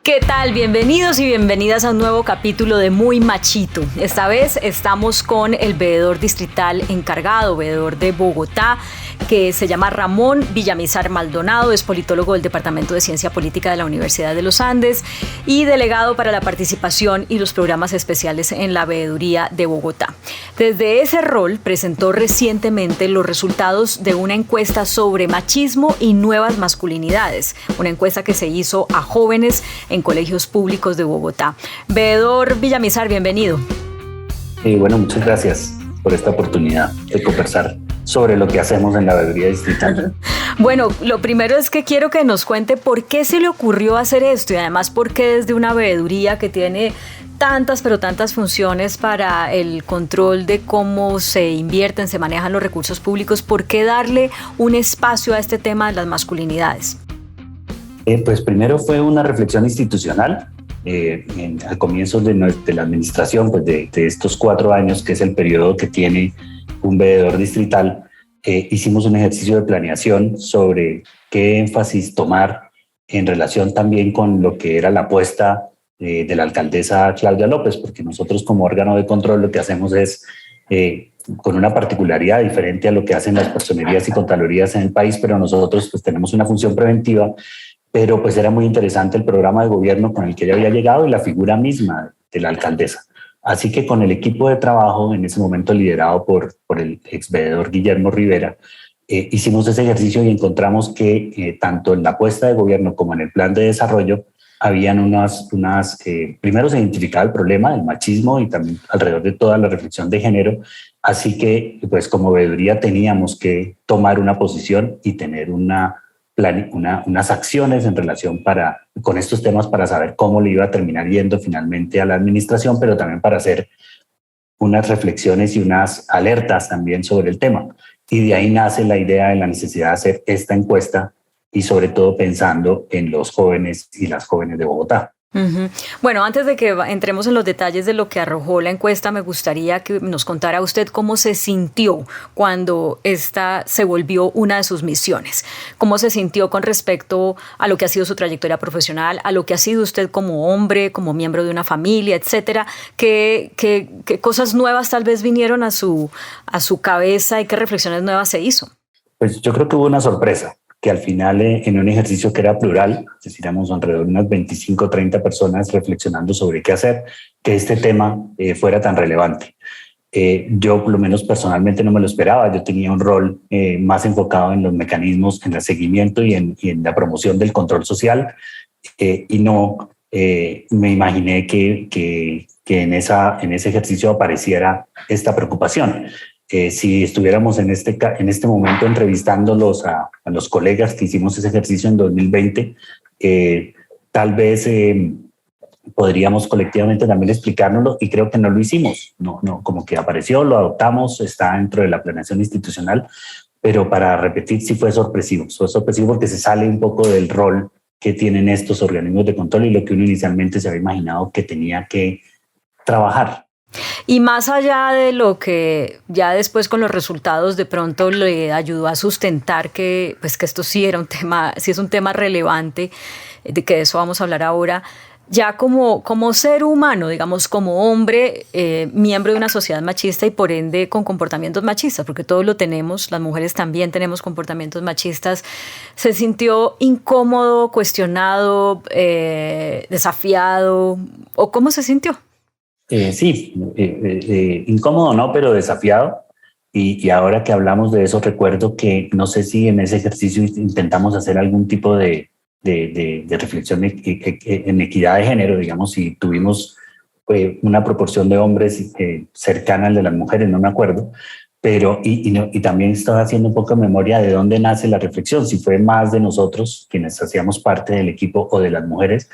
¿Qué tal? Bienvenidos y bienvenidas a un nuevo capítulo de Muy Machito. Esta vez estamos con el veedor distrital encargado, veedor de Bogotá, que se llama Ramón Villamizar Maldonado, es politólogo del Departamento de Ciencia Política de la Universidad de los Andes y delegado para la participación y los programas especiales en la veeduría de Bogotá. Desde ese rol presentó recientemente los resultados de una encuesta sobre machismo y nuevas masculinidades, una encuesta que se hizo a jóvenes en colegios públicos de Bogotá. Veedor Villamizar, bienvenido. Bueno, muchas gracias por esta oportunidad de conversar sobre lo que hacemos en la veeduría distrital. Bueno, lo primero es que quiero que nos cuente por qué se le ocurrió hacer esto y además por qué desde una veeduría que tiene tantas funciones para el control de cómo se invierten, se manejan los recursos públicos, ¿por qué darle un espacio a este tema de las masculinidades? Pues primero fue una reflexión institucional al comienzo de la administración, pues de estos 4 años, que es el periodo que tiene un veedor distrital. Hicimos un ejercicio de planeación sobre qué énfasis tomar en relación también con lo que era la apuesta de la alcaldesa Claudia López, porque nosotros como órgano de control lo que hacemos es, con una particularidad diferente a lo que hacen las personerías y contralorías en el país, pero nosotros pues tenemos una función preventiva. Pero pues era muy interesante el programa de gobierno con el que ella había llegado y la figura misma de la alcaldesa. Así que con el equipo de trabajo, en ese momento liderado por el exveedor Guillermo Rivera, hicimos ese ejercicio y encontramos que tanto en la apuesta de gobierno como en el plan de desarrollo habían primero se identificaba el problema del machismo y también alrededor de toda la reflexión de género. Así que pues como veeduría teníamos que tomar una posición y tener unas acciones en relación con estos temas para saber cómo le iba a terminar yendo finalmente a la administración, pero también para hacer unas reflexiones y unas alertas también sobre el tema. Y de ahí nace la idea de la necesidad de hacer esta encuesta y sobre todo pensando en los jóvenes y las jóvenes de Bogotá. Uh-huh. Bueno, antes de que entremos en los detalles de lo que arrojó la encuesta, me gustaría que nos contara usted cómo se sintió cuando esta se volvió una de sus misiones. ¿Cómo se sintió con respecto a lo que ha sido su trayectoria profesional, a lo que ha sido usted como hombre, como miembro de una familia, etcétera? ¿Qué cosas nuevas tal vez vinieron a su cabeza y qué reflexiones nuevas se hizo? Pues yo creo que hubo una sorpresa, que al final en un ejercicio que era plural, es decir, éramos alrededor de unas 25 o 30 personas reflexionando sobre qué hacer, que este tema fuera tan relevante. Yo, por lo menos personalmente, no me lo esperaba. Yo tenía un rol más enfocado en los mecanismos, en el seguimiento y en la promoción del control social, y no me imaginé que en ese ejercicio apareciera esta preocupación. Si estuviéramos en este momento entrevistándolos a los colegas que hicimos ese ejercicio en 2020, tal vez podríamos colectivamente también explicárnoslo, y creo que no lo hicimos. No, como que apareció, lo adoptamos, está dentro de la planeación institucional, pero para repetir, sí fue sorpresivo. Fue sorpresivo porque se sale un poco del rol que tienen estos organismos de control y lo que uno inicialmente se había imaginado que tenía que trabajar. Y más allá de lo que ya después con los resultados de pronto le ayudó a sustentar que esto sí era un tema, sí es un tema relevante, de que de eso vamos a hablar ahora, ya como ser humano, digamos, como hombre, miembro de una sociedad machista y por ende con comportamientos machistas, porque todos lo tenemos, las mujeres también tenemos comportamientos machistas, ¿se sintió incómodo, cuestionado, desafiado o cómo se sintió? Sí, incómodo no, pero desafiado. Y ahora que hablamos de eso, recuerdo que no sé si en ese ejercicio intentamos hacer algún tipo de reflexión en equidad de género, digamos, si tuvimos una proporción de hombres cercana al de las mujeres, no me acuerdo, pero y también estaba haciendo un poco de memoria de dónde nace la reflexión, si fue más de nosotros, quienes hacíamos parte del equipo, o de las mujeres,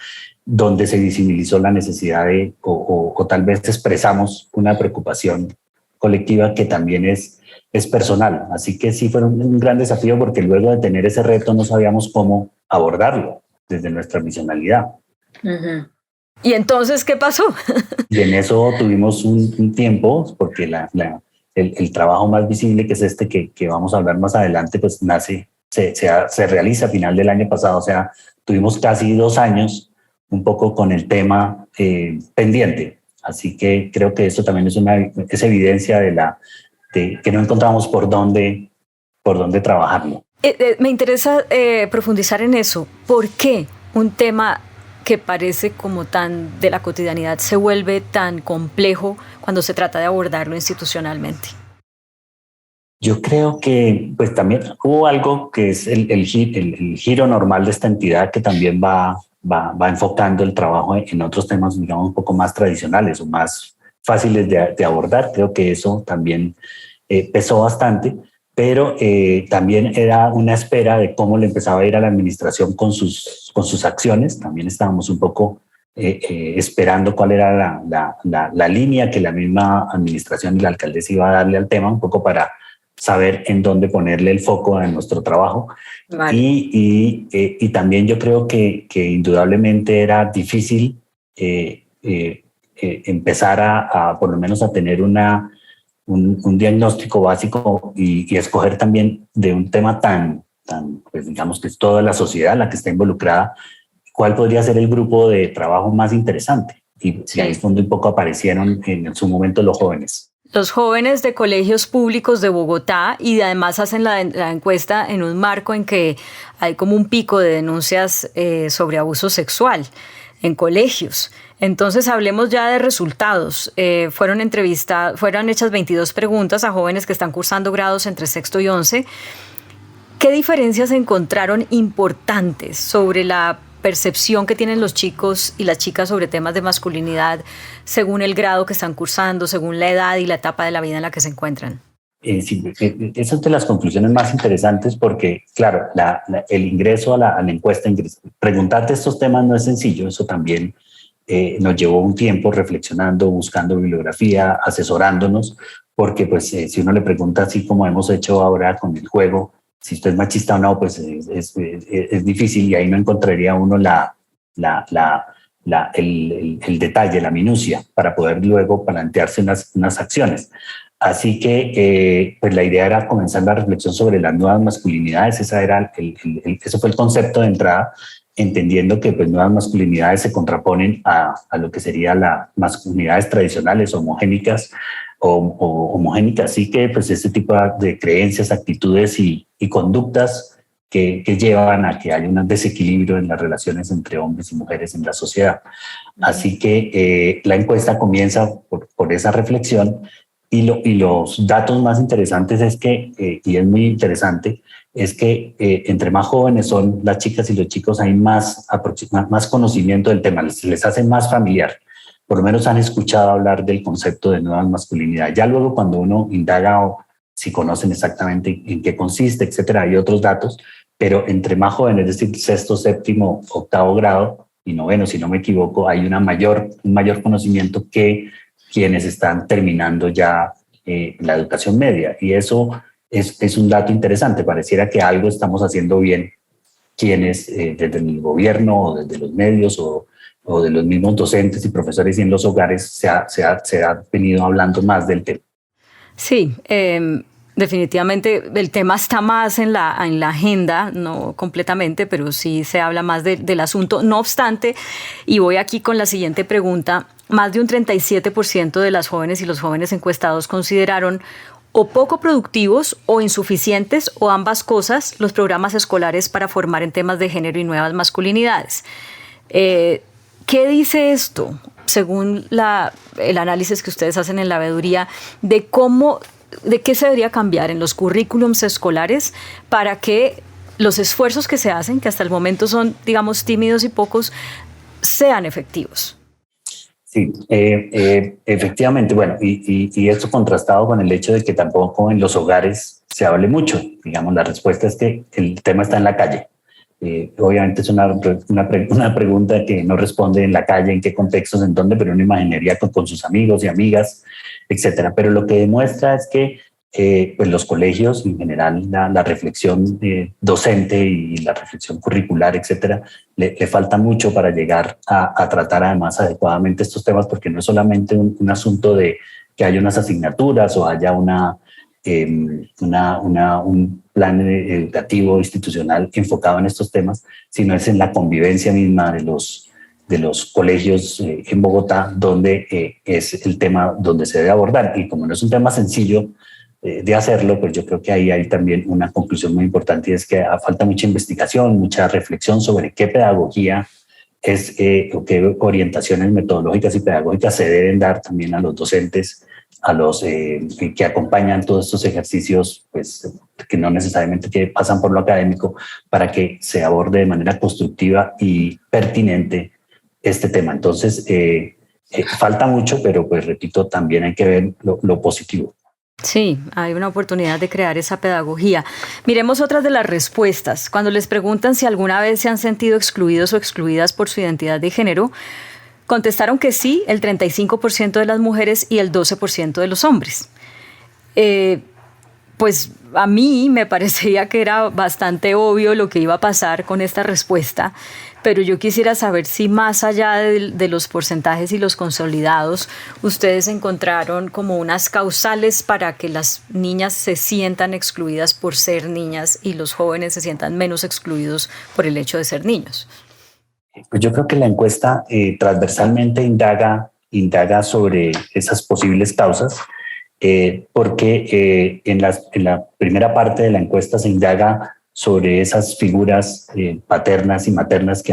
donde se visibilizó la necesidad o tal vez expresamos una preocupación colectiva que también es personal. Así que sí fue un gran desafío, porque luego de tener ese reto no sabíamos cómo abordarlo desde nuestra misionalidad. Uh-huh. ¿Y entonces qué pasó? Y en eso tuvimos un tiempo, porque el trabajo más visible, que es este que vamos a hablar más adelante, pues se realiza a final del año pasado. O sea, tuvimos casi 2 años un poco con el tema pendiente. Así que creo que eso también es evidencia de que no encontramos por dónde trabajarlo. Me interesa profundizar en eso. ¿Por qué un tema que parece como tan de la cotidianidad se vuelve tan complejo cuando se trata de abordarlo institucionalmente? Yo creo que pues también hubo algo que es el giro normal de esta entidad que también va enfocando el trabajo en otros temas, digamos, un poco más tradicionales o más fáciles de abordar. Creo que eso también pesó bastante, pero también era una espera de cómo le empezaba a ir a la administración con sus acciones. También estábamos un poco esperando cuál era la línea que la misma administración y la alcaldesa iba a darle al tema, un poco para saber en dónde ponerle el foco en nuestro trabajo. Vale. Y también yo creo que indudablemente era difícil empezar a por lo menos a tener un diagnóstico básico y escoger también de un tema tan pues digamos que es toda la sociedad la que está involucrada, cuál podría ser el grupo de trabajo más interesante. Y ahí es donde un poco aparecieron en su momento los jóvenes. Los jóvenes de colegios públicos de Bogotá, y además hacen la encuesta en un marco en que hay como un pico de denuncias sobre abuso sexual en colegios. Entonces hablemos ya de resultados. Fueron hechas 22 preguntas a jóvenes que están cursando grados entre sexto y 11. ¿Qué diferencias encontraron importantes sobre la percepción que tienen los chicos y las chicas sobre temas de masculinidad según el grado que están cursando, según la edad y la etapa de la vida en la que se encuentran? Sí, esa es de las conclusiones más interesantes porque, claro, el ingreso a la encuesta, preguntarte estos temas no es sencillo. Eso también nos llevó un tiempo reflexionando, buscando bibliografía, asesorándonos, porque pues si uno le pregunta así como hemos hecho ahora con el juego, si usted es machista o no, pues es difícil y ahí no encontraría uno el detalle, la minucia, para poder luego plantearse unas acciones. Así que pues la idea era comenzar la reflexión sobre las nuevas masculinidades. Ese fue el concepto de entrada, entendiendo que pues nuevas masculinidades se contraponen a lo que serían las masculinidades tradicionales homogénicas o homogénicas. Así que pues este tipo de creencias, actitudes y conductas que llevan a que haya un desequilibrio en las relaciones entre hombres y mujeres en la sociedad. Así que la encuesta comienza por esa reflexión. Y los datos más interesantes es que, y es muy interesante, es que entre más jóvenes son las chicas y los chicos hay más conocimiento del tema, les hace más familiar. Por lo menos han escuchado hablar del concepto de nuevas masculinidades. Ya luego cuando uno indaga o si conocen exactamente en qué consiste, etcétera, hay otros datos, pero entre más jóvenes, es decir, sexto, séptimo, octavo grado y noveno, si no me equivoco, hay un mayor conocimiento que quienes están terminando ya la educación media. Y eso es un dato interesante. Pareciera que algo estamos haciendo bien quienes desde el gobierno o desde los medios o de los mismos docentes y profesores y en los hogares se ha venido hablando más del tema. Sí, definitivamente el tema está más en la agenda, no completamente, pero sí se habla más del asunto. No obstante, y voy aquí con la siguiente pregunta, más de un 37% de las jóvenes y los jóvenes encuestados consideraron o poco productivos o insuficientes o ambas cosas los programas escolares para formar en temas de género y nuevas masculinidades. ¿Qué dice esto, según el análisis que ustedes hacen en la veeduría, de qué se debería cambiar en los currículums escolares para que los esfuerzos que se hacen, que hasta el momento son, digamos, tímidos y pocos, sean efectivos? Sí, efectivamente, bueno, y esto contrastado con el hecho de que tampoco en los hogares se hable mucho. Digamos, la respuesta es que el tema está en la calle. Obviamente es una pregunta que no responde en la calle, en qué contextos, en dónde, pero uno imaginaría con sus amigos y amigas, etcétera. Pero lo que demuestra es que pues los colegios, en general, la reflexión docente y la reflexión curricular, etcétera, le falta mucho para llegar a tratar además adecuadamente estos temas, porque no es solamente un asunto de que haya unas asignaturas o haya un plan educativo institucional enfocado en estos temas, sino es en la convivencia misma de de los colegios en Bogotá, donde es el tema donde se debe abordar. Y como no es un tema sencillo de hacerlo, pues yo creo que ahí hay también una conclusión muy importante, y es que falta mucha investigación, mucha reflexión sobre qué pedagogía es o qué orientaciones metodológicas y pedagógicas se deben dar también a los docentes, a los que acompañan todos estos ejercicios, pues que no necesariamente que pasan por lo académico, para que se aborde de manera constructiva y pertinente este tema. Entonces, falta mucho, pero pues repito, también hay que ver lo positivo. Sí, hay una oportunidad de crear esa pedagogía. Miremos otras de las respuestas. Cuando les preguntan si alguna vez se han sentido excluidos o excluidas por su identidad de género, contestaron que sí, el 35% de las mujeres y el 12% de los hombres. Pues a mí me parecía que era bastante obvio lo que iba a pasar con esta respuesta, pero yo quisiera saber si más allá de los porcentajes y los consolidados, ustedes encontraron como unas causales para que las niñas se sientan excluidas por ser niñas y los jóvenes se sientan menos excluidos por el hecho de ser niños. Pues yo creo que la encuesta transversalmente indaga sobre esas posibles causas, porque en la primera parte de la encuesta se indaga sobre esas figuras paternas y maternas que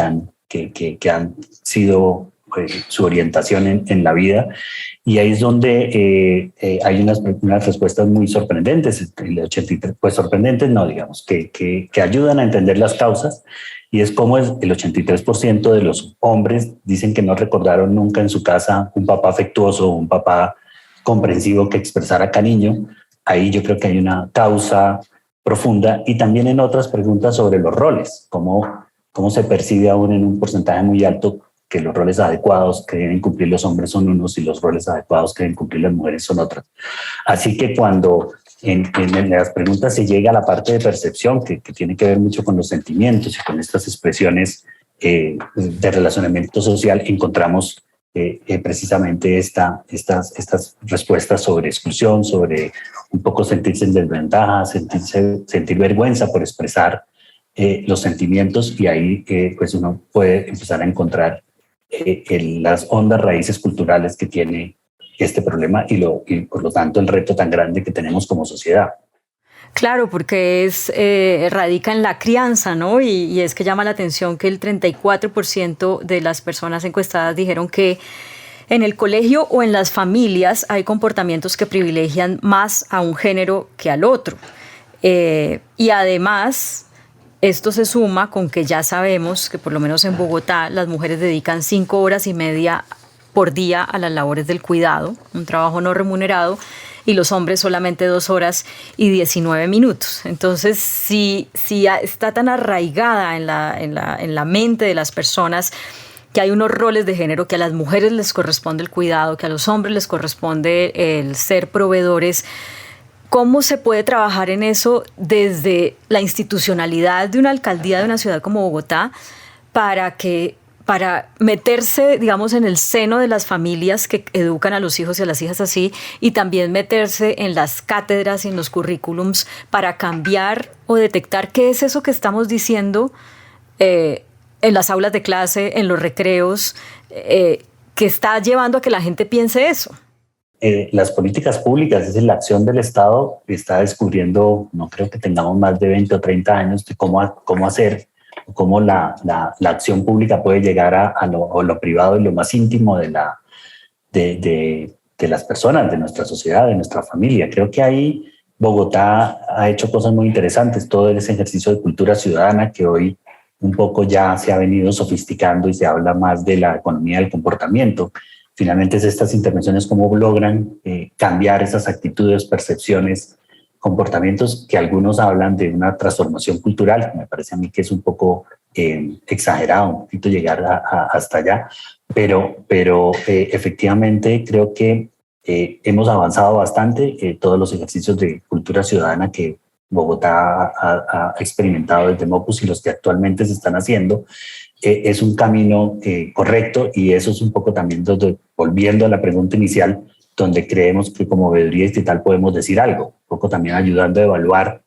han sido su orientación en la vida, y ahí es donde hay unas respuestas muy sorprendentes, el 83, pues sorprendentes no, digamos, que ayudan a entender las causas, y es como el 83% de los hombres dicen que no recordaron nunca en su casa un papá afectuoso, un papá comprensivo que expresara cariño. Ahí yo creo que hay una causa profunda, y también en otras preguntas sobre los roles, cómo se percibe aún en un porcentaje muy alto que los roles adecuados que deben cumplir los hombres son unos y los roles adecuados que deben cumplir las mujeres son otros. Así que cuando en las preguntas se llega a la parte de percepción, que tiene que ver mucho con los sentimientos y con estas expresiones de relacionamiento social, encontramos precisamente estas respuestas sobre exclusión, sobre un poco sentirse en desventaja, sentir vergüenza por expresar los sentimientos, y ahí pues uno puede empezar a encontrar las hondas raíces culturales que tiene este problema y por lo tanto el reto tan grande que tenemos como sociedad. Claro, porque radica en la crianza, ¿no? Y es que llama la atención que el 34% de las personas encuestadas dijeron que en el colegio o en las familias hay comportamientos que privilegian más a un género que al otro. Y además, esto se suma con que ya sabemos que por lo menos en Bogotá las mujeres dedican 5 horas y media por día a las labores del cuidado, un trabajo no remunerado, y los hombres solamente 2 horas y 19 minutos. Entonces, si está tan arraigada en la mente de las personas que hay unos roles de género, que a las mujeres les corresponde el cuidado, que a los hombres les corresponde el ser proveedores, ¿cómo se puede trabajar en eso desde la institucionalidad de una alcaldía de una ciudad como Bogotá para meterse, digamos, en el seno de las familias que educan a los hijos y a las hijas así, y también meterse en las cátedras y en los currículums para cambiar o detectar qué es eso que estamos diciendo en las aulas de clase, en los recreos, que está llevando a que la gente piense eso? Las políticas públicas, es decir, la acción del Estado está descubriendo, no creo que tengamos más de 20 o 30 años, de cómo hacer, cómo la acción pública puede llegar a lo privado y lo más íntimo de las personas, de nuestra sociedad, de nuestra familia. Creo que ahí Bogotá ha hecho cosas muy interesantes, todo ese ejercicio de cultura ciudadana que hoy un poco ya se ha venido sofisticando y se habla más de la economía del comportamiento. Finalmente, es estas intervenciones cómo logran cambiar esas actitudes, percepciones, comportamientos, que algunos hablan de una transformación cultural. Me parece a mí que es un poco exagerado, un poquito llegar hasta allá, pero efectivamente creo que hemos avanzado bastante. Todos los ejercicios de cultura ciudadana que Bogotá ha experimentado desde Mopus y los que actualmente se están haciendo, es un camino correcto, y eso es un poco también volviendo a la pregunta inicial, donde creemos que como veeduría distrital podemos decir algo, un poco también ayudando a evaluar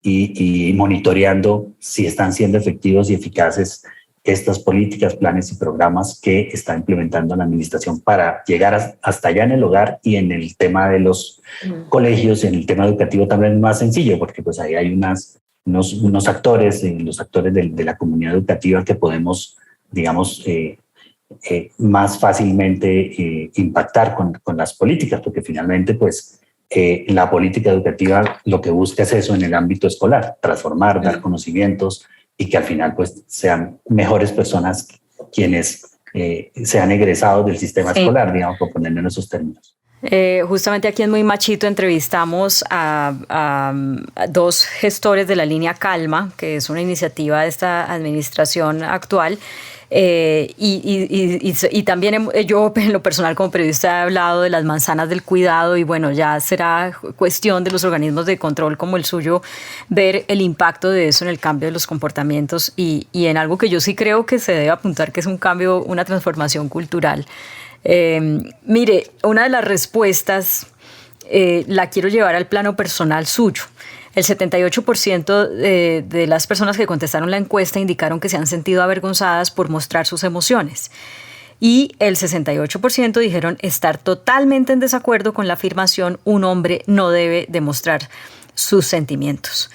y monitoreando si están siendo efectivos y eficaces estas políticas, planes y programas que está implementando la administración para llegar hasta allá en el hogar y en el tema de los colegios, en el tema educativo también es más sencillo, porque pues ahí hay unos actores, los actores de la comunidad educativa que podemos, digamos, más fácilmente impactar con las políticas, porque finalmente pues la política educativa lo que busca es eso en el ámbito escolar, transformar, dar conocimientos y que al final pues sean mejores personas quienes sean egresados del sistema escolar, digamos, por ponerlo en esos términos. Justamente aquí en Muy Machito entrevistamos a dos gestores de la línea Calma, que es una iniciativa de esta administración actual. Y también yo en lo personal como periodista he hablado de las manzanas del cuidado y bueno, ya será cuestión de los organismos de control como el suyo ver el impacto de eso en el cambio de los comportamientos y en algo que yo sí creo que se debe apuntar, que es un cambio, una transformación cultural. Mire, una de las respuestas la quiero llevar al plano personal suyo. El 78% de las personas que contestaron la encuesta indicaron que se han sentido avergonzadas por mostrar sus emociones. Y el 68% dijeron estar totalmente en desacuerdo con la afirmación un hombre no debe demostrar sus sentimientos.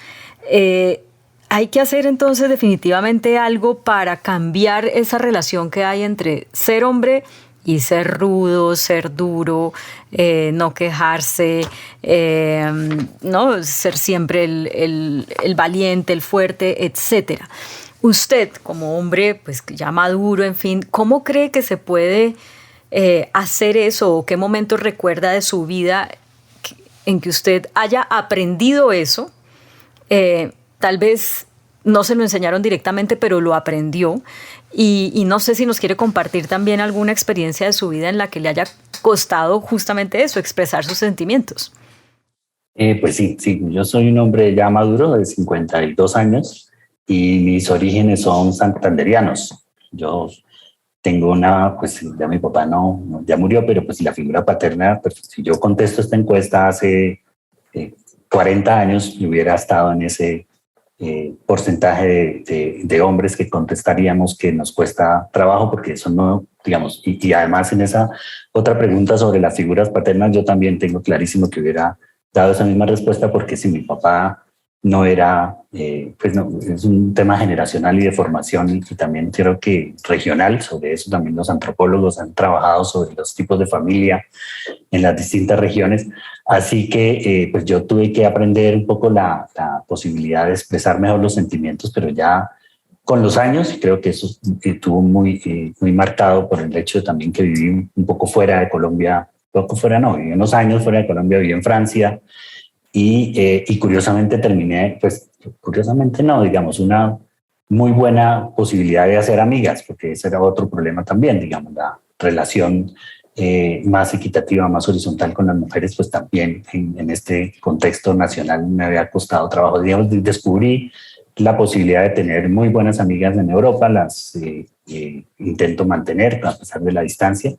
Hay que hacer entonces definitivamente algo para cambiar esa relación que hay entre ser hombre y ser rudo, ser duro, no quejarse, ¿no? Ser siempre el valiente, el fuerte, etc. Usted, como hombre pues ya maduro, en fin, ¿cómo cree que se puede hacer eso? ¿O qué momento recuerda de su vida en que usted haya aprendido eso? Tal vez no se lo enseñaron directamente, pero lo aprendió. Y no sé si nos quiere compartir también alguna experiencia de su vida en la que le haya costado justamente eso, expresar sus sentimientos. Pues sí, yo soy un hombre ya maduro de 52 años y mis orígenes son santanderianos. Yo tengo pues ya mi papá no ya murió, pero pues la figura paterna, pues si yo contesto esta encuesta hace 40 años, yo hubiera estado en ese porcentaje de hombres que contestaríamos que nos cuesta trabajo, porque eso no, digamos, y además en esa otra pregunta sobre las figuras paternas, yo también tengo clarísimo que hubiera dado esa misma respuesta, porque si mi papá no era, pues no, es un tema generacional y de formación y también creo que regional, sobre eso también los antropólogos han trabajado sobre los tipos de familia en las distintas regiones, así que pues yo tuve que aprender un poco la posibilidad de expresar mejor los sentimientos, pero ya con los años, y creo que eso estuvo muy marcado por el hecho de también que viví un poco fuera de Colombia, viví unos años fuera de Colombia, viví en Francia, y curiosamente terminé, pues curiosamente no, digamos, una muy buena posibilidad de hacer amigas, porque ese era otro problema también, digamos, la relación más equitativa, más horizontal con las mujeres, pues también en este contexto nacional me había costado trabajo. Digamos, descubrí la posibilidad de tener muy buenas amigas en Europa, las intento mantener a pesar de la distancia.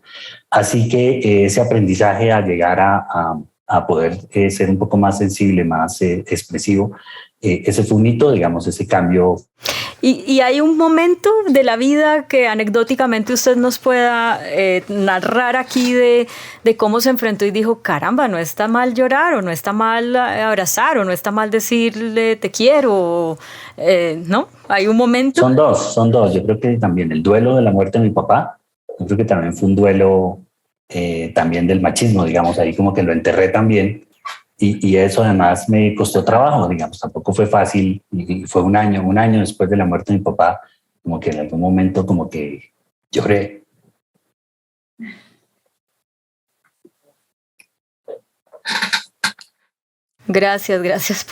Así que ese aprendizaje a llegar a poder ser un poco más sensible, más expresivo, ese fue un hito, digamos, ese cambio. ¿Y hay un momento de la vida que anecdóticamente usted nos pueda narrar aquí de cómo se enfrentó y dijo, caramba, no está mal llorar, o no está mal abrazar, o no está mal decirle te quiero, ¿no? ¿Hay un momento? Son dos. Yo creo que también el duelo de la muerte de mi papá, yo creo que también fue un duelo también del machismo, digamos, ahí como que lo enterré también. Y eso además me costó trabajo, digamos, tampoco fue fácil, y fue un año después de la muerte de mi papá, como que en algún momento como que lloré. Gracias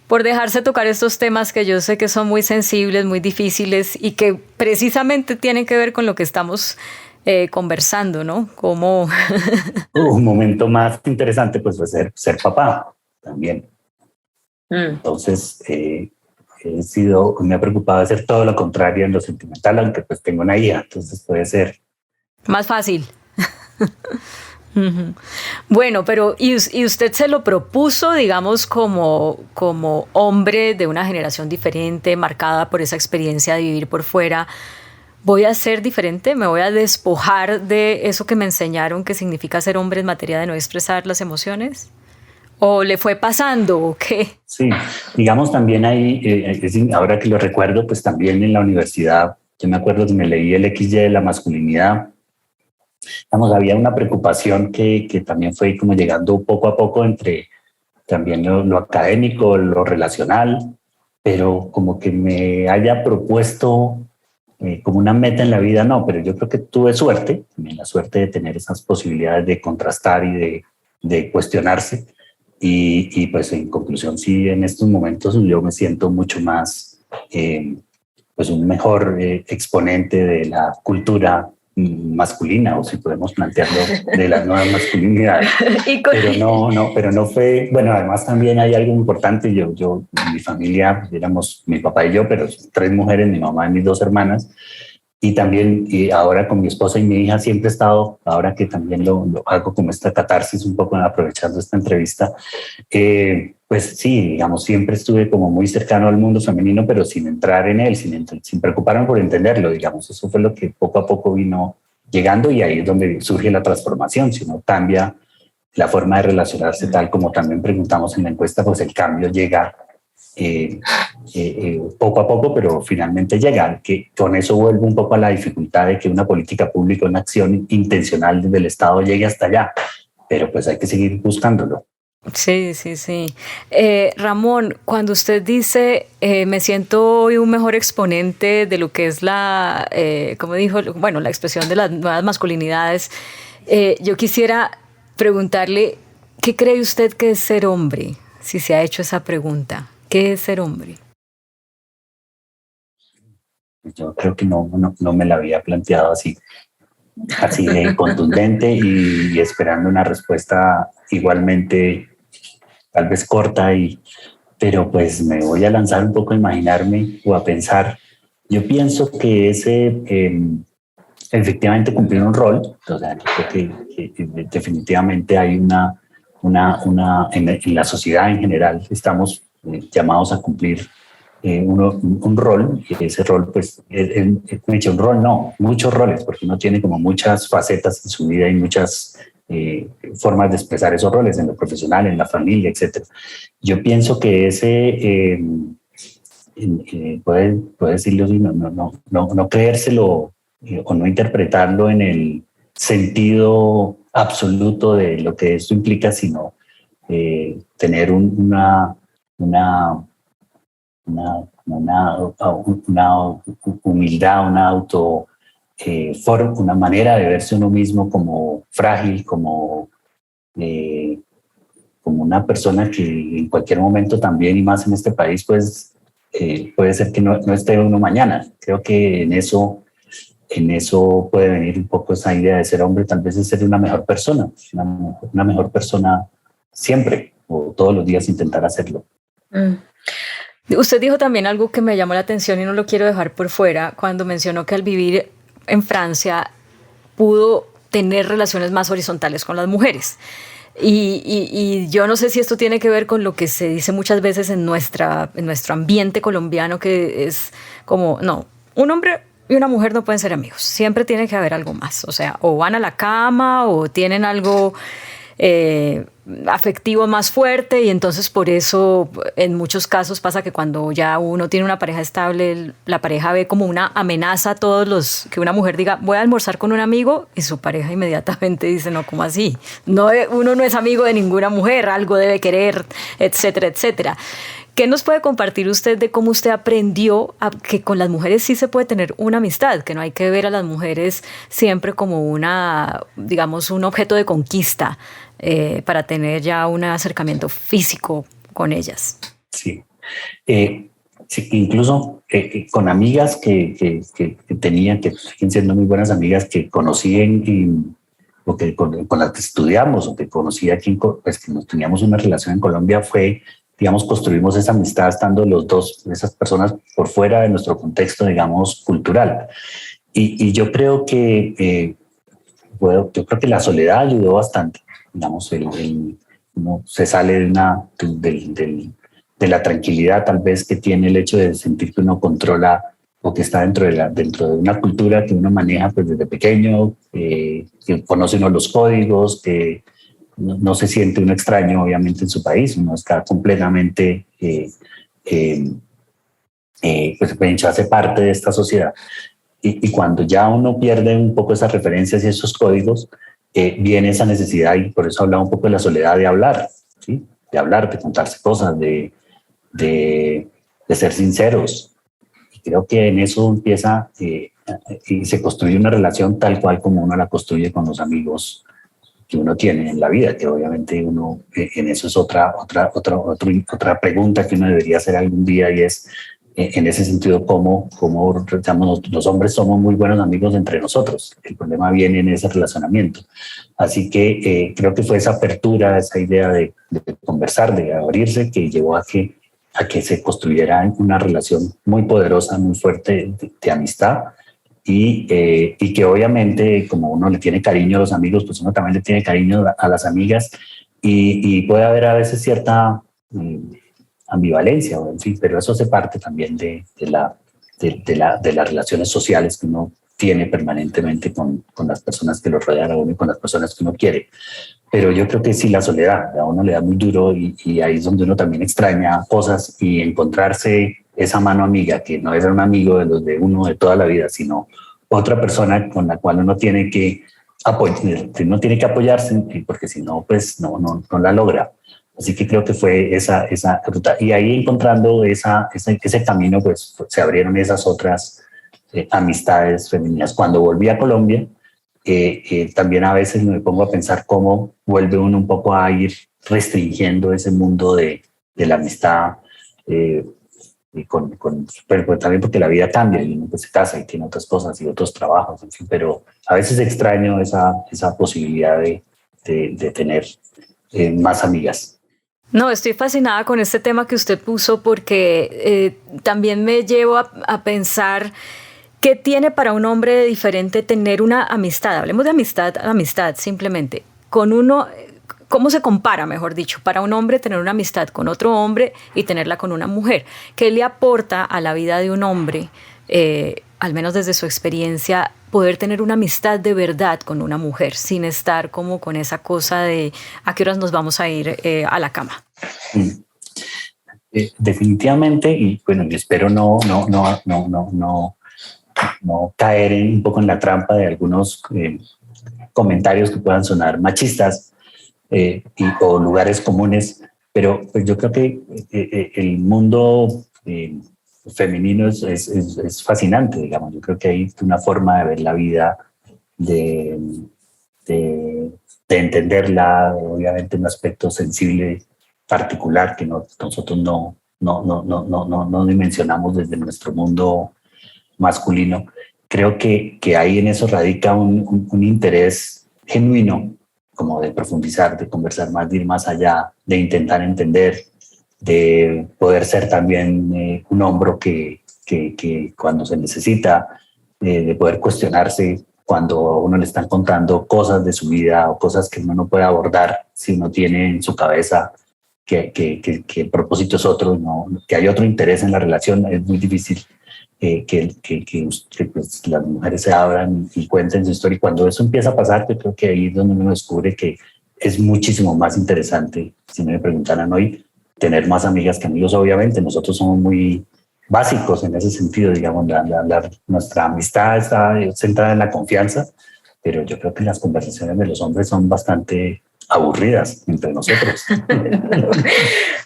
por dejarse tocar estos temas que yo sé que son muy sensibles, muy difíciles y que precisamente tienen que ver con lo que estamos conversando, ¿no? Como Un momento más interesante pues fue ser papá también. Entonces me ha preocupado hacer todo lo contrario en lo sentimental, aunque pues tengo una hija, entonces puede ser más fácil. Ujú. Bueno, pero ¿y usted se lo propuso, digamos, como hombre de una generación diferente, marcada por esa experiencia de vivir por fuera? ¿Voy a ser diferente? ¿Me voy a despojar de eso que me enseñaron que significa ser hombre en materia de no expresar las emociones? ¿O le fue pasando o qué? Sí, digamos también ahí, ahora que lo recuerdo, pues también en la universidad, yo me acuerdo que me leí el XY de la masculinidad. Digamos, había una preocupación que también fue como llegando poco a poco entre también lo académico, lo relacional, pero como que me haya propuesto como una meta en la vida, no, pero yo creo que tuve suerte, también la suerte de tener esas posibilidades de contrastar y de cuestionarse. Y pues en conclusión, sí, en estos momentos yo me siento mucho más, pues un mejor exponente de la cultura masculina, o si podemos plantearlo, de las nuevas masculinidades. Pero no fue, bueno, además también hay algo importante, mi familia, éramos mi papá y yo, pero 3 mujeres, mi mamá y mis 2 hermanas, y también y ahora con mi esposa y mi hija siempre he estado, ahora que también lo hago como esta catarsis un poco aprovechando esta entrevista, pues sí, digamos, siempre estuve como muy cercano al mundo femenino, pero sin entrar en él, sin preocuparme por entenderlo, digamos. Eso fue lo que poco a poco vino llegando y ahí es donde surge la transformación. Si uno cambia la forma de relacionarse, tal como también preguntamos en la encuesta, pues el cambio llega poco a poco, pero finalmente llega. Que con eso vuelve un poco a la dificultad de que una política pública, una acción intencional del Estado llegue hasta allá, pero pues hay que seguir buscándolo. Sí, sí, sí. Ramón, cuando usted dice, me siento hoy un mejor exponente de lo que es como dijo, bueno, la expresión de las nuevas masculinidades, yo quisiera preguntarle, ¿qué cree usted que es ser hombre? Si se ha hecho esa pregunta, ¿qué es ser hombre? Yo creo que no me la había planteado así de contundente y esperando una respuesta igualmente tal vez corta, pero pues me voy a lanzar un poco a imaginarme o a pensar. Yo pienso que efectivamente cumplir un rol, o sea, yo creo que definitivamente hay en la sociedad en general estamos llamados a cumplir un rol, y ese rol pues un rol no, muchos roles, porque uno tiene como muchas facetas en su vida y muchas formas de expresar esos roles en lo profesional, en la familia, etcétera. Yo pienso que puede decirlo así, no creérselo o no interpretarlo en el sentido absoluto de lo que esto implica, sino tener una humildad, una manera de verse uno mismo como frágil, como una persona que en cualquier momento también, y más en este país, pues puede ser que no esté uno mañana. Creo que en eso puede venir un poco esa idea de ser hombre, tal vez es ser una mejor persona, una mejor persona siempre, o todos los días intentar hacerlo. Usted dijo también algo que me llamó la atención y no lo quiero dejar por fuera, cuando mencionó que al vivir en Francia pudo tener relaciones más horizontales con las mujeres. Y yo no sé si esto tiene que ver con lo que se dice muchas veces en nuestro ambiente colombiano, que es como, no, un hombre y una mujer no pueden ser amigos, siempre tiene que haber algo más, o sea, o van a la cama o tienen algo afectivo más fuerte, y entonces por eso en muchos casos pasa que cuando ya uno tiene una pareja estable, la pareja ve como una amenaza a que una mujer diga voy a almorzar con un amigo, y su pareja inmediatamente dice no, ¿cómo así? No, uno no es amigo de ninguna mujer, algo debe querer, etcétera, etcétera. ¿Qué nos puede compartir usted de cómo usted aprendió que con las mujeres sí se puede tener una amistad, que no hay que ver a las mujeres siempre como digamos, un objeto de conquista para tener ya un acercamiento físico con ellas? Sí, sí, incluso con amigas que tenía, que siguen siendo muy buenas amigas, que conocí o que con las que estudiamos, o que conocí aquí, pues que nos teníamos una relación en Colombia, digamos, construimos esa amistad estando los dos, esas personas por fuera de nuestro contexto, digamos, cultural. Y yo creo que yo creo que la soledad ayudó bastante. Digamos, uno se sale de la tranquilidad tal vez que tiene el hecho de sentir que uno controla o que está dentro de una cultura que uno maneja pues desde pequeño, que conoce uno los códigos, que no se siente un extraño obviamente en su país, uno está completamente pues hace parte de esta sociedad. Y cuando ya uno pierde un poco esas referencias y esos códigos, viene esa necesidad, y por eso hablaba un poco de la soledad, de hablar, ¿sí? De hablar, de contarse cosas, de ser sinceros. Y creo que en eso empieza y se construye una relación tal cual como uno la construye con los amigos que uno tiene en la vida, que obviamente uno, en eso es otra pregunta que uno debería hacer algún día, y es, en ese sentido, cómo los hombres somos muy buenos amigos entre nosotros. El problema viene en ese relacionamiento. Así que creo que fue esa apertura, esa idea de conversar, de abrirse, que llevó a que se construyera una relación muy poderosa, muy fuerte de amistad. Y que obviamente, como uno le tiene cariño a los amigos, pues uno también le tiene cariño a las amigas, y puede haber a veces cierta ambivalencia, en fin, pero eso hace parte también de las relaciones sociales que uno tiene permanentemente con las personas que lo rodean a uno y con las personas que uno quiere. Pero yo creo que sí, la soledad a uno le da muy duro, y ahí es donde uno también extraña cosas, y encontrarse esa mano amiga, que no es un amigo de los de uno de toda la vida, sino otra persona con la cual uno tiene que apoyarse, porque si no, pues no la logra. Así que creo que fue esa ruta. Y ahí, encontrando ese camino, pues se abrieron esas otras amistades femeninas. Cuando volví a Colombia, también a veces me pongo a pensar cómo vuelve uno un poco a ir restringiendo ese mundo de la amistad, pero también porque la vida cambia y uno pues se casa y tiene otras cosas y otros trabajos, en fin, pero a veces extraño esa posibilidad de tener más amigas. No, estoy fascinada con este tema que usted puso, porque también me llevo a pensar qué tiene para un hombre de diferente tener una amistad. Hablemos de amistad simplemente. Con uno, ¿cómo se compara, mejor dicho, para un hombre tener una amistad con otro hombre y tenerla con una mujer? ¿Qué le aporta a la vida de un hombre, al menos desde su experiencia, poder tener una amistad de verdad con una mujer sin estar como con esa cosa de a qué horas nos vamos a ir a la cama? Definitivamente, y bueno, yo espero no caer un poco en la trampa de algunos comentarios que puedan sonar machistas, o lugares comunes, pero pues yo creo que el mundo femenino es fascinante, digamos. Yo creo que hay una forma de ver la vida, de entenderla, obviamente un aspecto sensible particular que nosotros no dimensionamos desde nuestro mundo masculino. Creo que ahí en eso radica un interés genuino, como de profundizar, de conversar más, de ir más allá, de intentar entender, de poder ser también un hombro que cuando se necesita, de poder cuestionarse cuando a uno le están contando cosas de su vida o cosas que uno no puede abordar si uno tiene en su cabeza que el propósito es otro, que hay otro interés en la relación. Es muy difícil que pues, las mujeres se abran y cuenten su historia. Y cuando eso empieza a pasar, yo creo que ahí es donde uno descubre que es muchísimo más interesante, si me preguntaran hoy, tener más amigas que amigos. Obviamente nosotros somos muy básicos en ese sentido, digamos, nuestra amistad está centrada en la confianza, pero yo creo que las conversaciones de los hombres son bastante aburridas entre nosotros.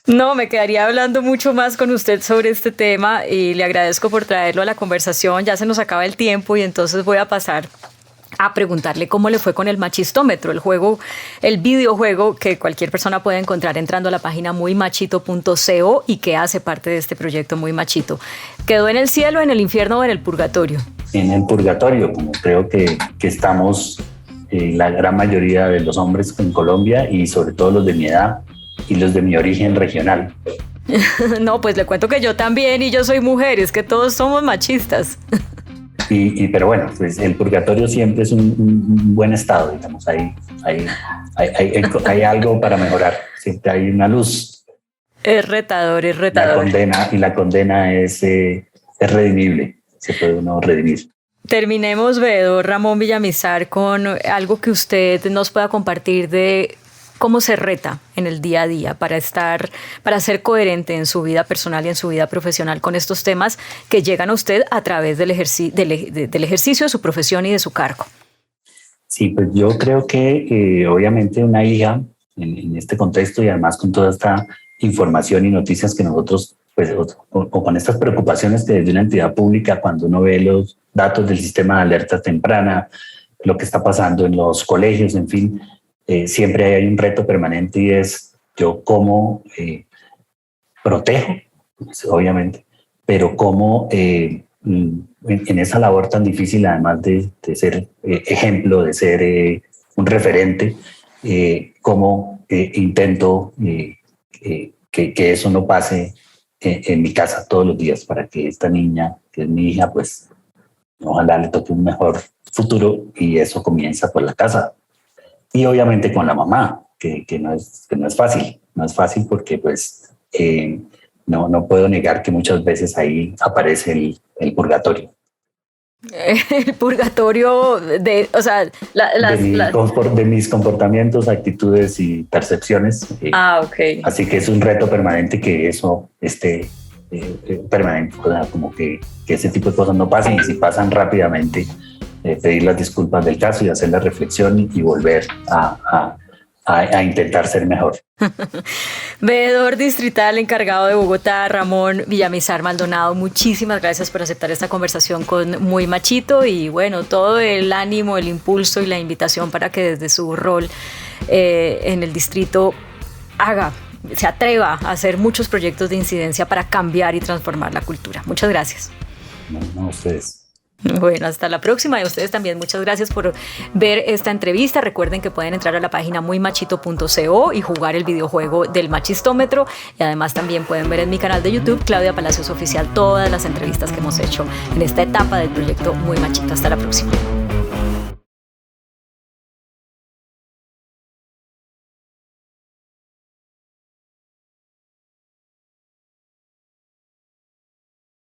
No, me quedaría hablando mucho más con usted sobre este tema, y le agradezco por traerlo a la conversación. Ya se nos acaba el tiempo, y entonces voy a pasar a preguntarle cómo le fue con el Machistómetro, el videojuego que cualquier persona puede encontrar entrando a la página muymachito.co, y que hace parte de este proyecto Muy Machito. ¿Quedó en el cielo, en el infierno o en el purgatorio? En el purgatorio, como creo que estamos la gran mayoría de los hombres en Colombia, y sobre todo los de mi edad y los de mi origen regional. No, pues le cuento que yo también, y yo soy mujer, es que todos somos machistas. Pero bueno, pues el purgatorio siempre es un buen estado, digamos, hay algo para mejorar, siempre hay una luz. Es retador, es retador. La condena es redimible, se puede uno redimir. Terminemos, veedor Ramón Villamizar, con algo que usted nos pueda compartir de cómo se reta en el día a día para ser coherente en su vida personal y en su vida profesional con estos temas que llegan a usted a través del ejercicio de su profesión y de su cargo. Sí, pues yo creo que obviamente una hija en este contexto y además con toda esta información y noticias que nosotros, pues, o con estas preocupaciones que desde una entidad pública, cuando uno ve los datos del sistema de alerta temprana, lo que está pasando en los colegios, en fin, siempre hay un reto permanente y es yo cómo protejo, pues, obviamente, pero cómo en esa labor tan difícil, además de ser ejemplo, de ser un referente, cómo intento que eso no pase en mi casa todos los días para que esta niña, que es mi hija, pues ojalá le toque un mejor futuro y eso comienza por la casa. Y obviamente con la mamá, que no es fácil porque pues no puedo negar que muchas veces ahí aparece el purgatorio. El purgatorio de mis comportamientos, actitudes y percepciones. Ok. Así que es un reto permanente que eso esté permanente, o sea, como que ese tipo de cosas no pasen y si pasan rápidamente, pedir las disculpas del caso y hacer la reflexión y volver a intentar ser mejor. Veedor distrital encargado de Bogotá, Ramón Villamizar Maldonado, muchísimas gracias por aceptar esta conversación con Muy Machito y bueno, todo el ánimo, el impulso y la invitación para que desde su rol en el distrito se atreva a hacer muchos proyectos de incidencia para cambiar y transformar la cultura. Muchas gracias. No, ustedes. Bueno, hasta la próxima y a ustedes también muchas gracias por ver esta entrevista. Recuerden que pueden entrar a la página muymachito.co y jugar el videojuego del machistómetro y además también pueden ver en mi canal de YouTube, Claudia Palacios Oficial, todas las entrevistas que hemos hecho en esta etapa del proyecto Muy Machito. Hasta la próxima.